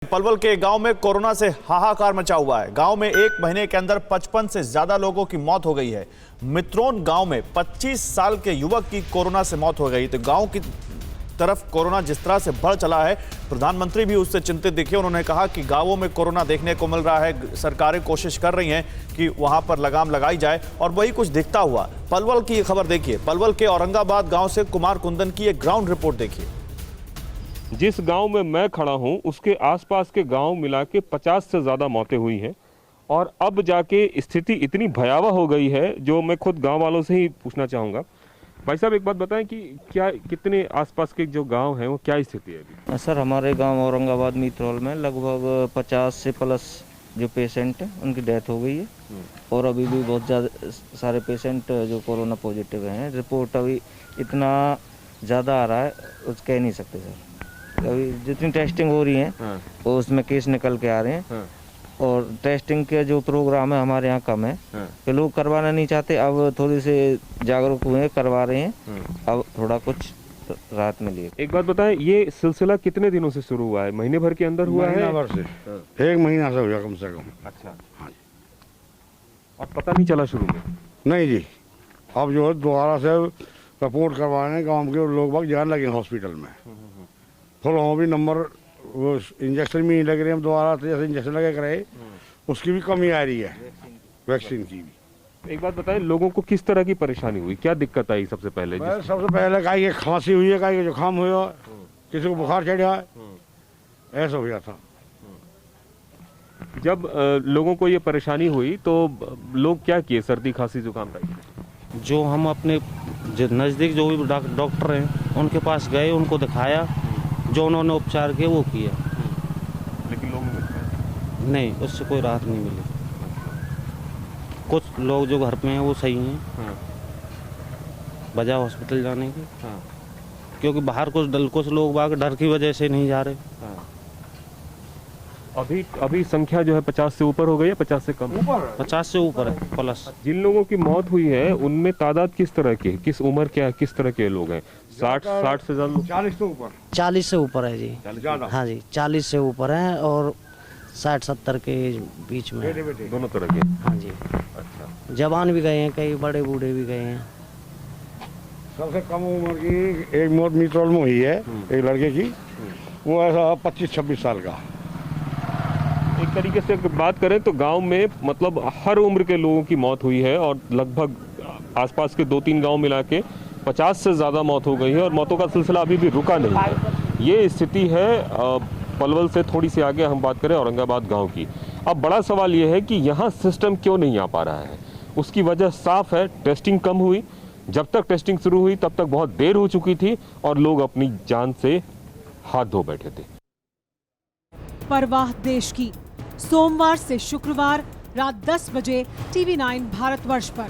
पलवल के गांव में कोरोना से हाहाकार मचा हुआ है। गांव में एक महीने के अंदर 55 से ज्यादा लोगों की मौत हो गई है। मित्रोन गांव में 25 साल के युवक की कोरोना से मौत हो गई। तो गांव की तरफ कोरोना जिस तरह से बढ़ चला है, प्रधानमंत्री भी उससे चिंतित दिखे। उन्होंने कहा कि गांवों में कोरोना देखने को मिल रहा है, सरकारें कोशिश कर रही हैं कि वहां पर लगाम लगाई जाए, और वही कुछ दिखता हुआ। पलवल की ये खबर देखिए। पलवल के औरंगाबाद गांव से कुमार कुंदन की एक ग्राउंड रिपोर्ट देखिए। जिस गांव में मैं खड़ा हूं उसके आसपास के गांव मिला के 50 से ज़्यादा मौतें हुई हैं, और अब जाके स्थिति इतनी भयावह हो गई है जो मैं खुद गांव वालों से ही पूछना चाहूँगा। भाई साहब, एक बात बताएं कि क्या कितने आसपास के जो गांव हैं वो क्या स्थिति है अभी? सर, हमारे गांव औरंगाबाद मित्रोल में लगभग 50 से प्लस जो पेशेंट हैं उनकी डेथ हो गई है, और अभी भी बहुत ज़्यादा सारे पेशेंट जो कोरोना पॉजिटिव हैं। रिपोर्ट अभी इतना ज़्यादा आ रहा है कुछ कह नहीं सकते सर। अभी जितनी टेस्टिंग हो रही है वो उसमें केस निकल के आ रहे हैं, और टेस्टिंग के जो प्रोग्राम है हमारे यहाँ कम है कि लोग करवाना नहीं चाहते। अब थोड़ी से जागरूक हुए, करवा रहे हैं, अब थोड़ा कुछ राहत मिली है। एक बात बताएं, ये सिलसिला कितने दिनों से शुरू हुआ है? महीने भर के अंदर हुआ है? महीना भर से, एक महीना से हो गया कम से कम। अच्छा, हाँ जी। और पता नहीं चला शुरू में? नहीं जी, अब जो है दोबारा से रिपोर्ट करवाने गांव के लोग बाग जाने लगे हॉस्पिटल में। फिर वहाँ भी नंबर, वो इंजेक्शन भी नहीं लग रहे हैं दोबारा से, जैसे इंजेक्शन लगे कराए उसकी भी कमी आ रही है, वैक्सीन की भी। एक बात बताएं, लोगों को किस तरह की परेशानी हुई, क्या दिक्कत आई सबसे पहले? सबसे पहले कहीं की खांसी हुई है, कहीं की जुकाम हुआ, किसी को बुखार चढ़ा है, ऐसा हो गया था। जब लोगों को ये परेशानी हुई तो लोग क्या किए? सर्दी खांसी जुकाम टाइप? जो हम अपने नज़दीक जो भी डॉक्टर हैं उनके पास गए, उनको दिखाया, जो उन्होंने उपचार किए वो किया, लेकिन लोग नहीं, उससे कोई राहत नहीं मिली। कुछ लोग जो घर में हैं वो सही हैं, बजाय हॉस्पिटल जाने की, क्योंकि बाहर कुछ लोग बाग डर की वजह से नहीं जा रहे। अभी संख्या जो है 50 से ऊपर हो गई है, 50 से कम? 50 से ऊपर है प्लस। जिन लोगों की मौत हुई है उनमें तादाद किस तरह की, किस उम्र के, किस तरह के लोग हैं? 60 से ज्यादा? 40 से ऊपर। 40 से ऊपर है जी। हाँ जी, 40 से ऊपर है, और 60-70 के बीच में है। दोनों तरह के? हाँ जी। अच्छा, जवान भी गए हैं, कई बड़े बूढ़े भी गए हैं। सबसे कम उम्र की एक मौत मित्रोल में हुई है, एक लड़के की, वो ऐसा 25-26 साल का। एक तरीके से अगर बात करें तो गांव में मतलब हर उम्र के लोगों की मौत हुई है, और लगभग आसपास के 2-3 गांव मिला के 50 से ज़्यादा मौत हो गई है, और मौतों का सिलसिला अभी भी रुका नहीं है। ये स्थिति है पलवल से थोड़ी सी आगे हम बात करें औरंगाबाद गांव की। अब बड़ा सवाल ये है कि यहाँ सिस्टम क्यों नहीं आ पा रहा है। उसकी वजह साफ है, टेस्टिंग कम हुई। जब तक टेस्टिंग शुरू हुई तब तक बहुत देर हो चुकी थी, और लोग अपनी जान से हाथ धो बैठे थे। परवाह देश की, सोमवार से शुक्रवार रात 10 बजे TV9 भारतवर्ष पर।